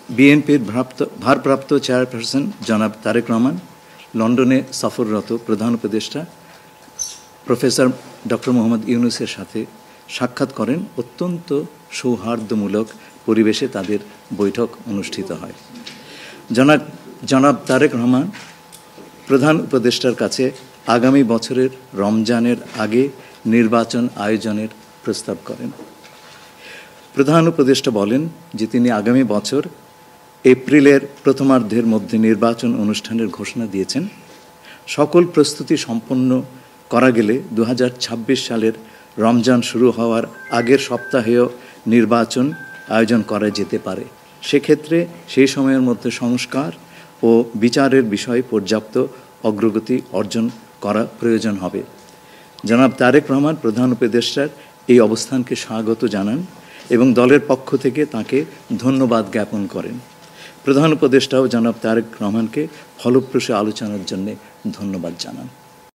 বিএনপির ভারপ্রাপ্ত চেয়ারপারসন জনাব তারেক রহমান লন্ডনে সফররত প্রধান উপদেষ্টা প্রফেসর ডক্টর মোহাম্মদ ইউনূসের সাথে সাক্ষাৎ করেন। অত্যন্ত সৌহার্দ্যমূলক পরিবেশে তাদের বৈঠক অনুষ্ঠিত হয়। জনাব তারেক রহমান প্রধান উপদেষ্টার কাছে আগামী বছরের রমজানের আগে নির্বাচন আয়োজনের প্রস্তাব করেন। প্রধান উপদেষ্টা বলেন যে তিনি আগামী বছর এপ্রিলের প্রথমার্ধের মধ্যে নির্বাচন অনুষ্ঠানের ঘোষণা দিয়েছেন। সকল প্রস্তুতি সম্পন্ন করা গেলে 2026 সালের রমজান শুরু হওয়ার আগের সপ্তাহেও নির্বাচন আয়োজন করা যেতে পারে। সেক্ষেত্রে সেই সময়ের মধ্যে সংস্কার ও বিচারের বিষয়ে পর্যাপ্ত অগ্রগতি অর্জন করা প্রয়োজন হবে। জনাব তারেক রহমান প্রধান উপদেষ্টার এই অবস্থানকে স্বাগত জানান এবং দলের পক্ষ থেকে তাকে ধন্যবাদ জ্ঞাপন করেন। প্রধান উপদেষ্টাও জনাব তারেক রহমানকে ফলপ্রসূ আলোচনার জন্য ধন্যবাদ জানান।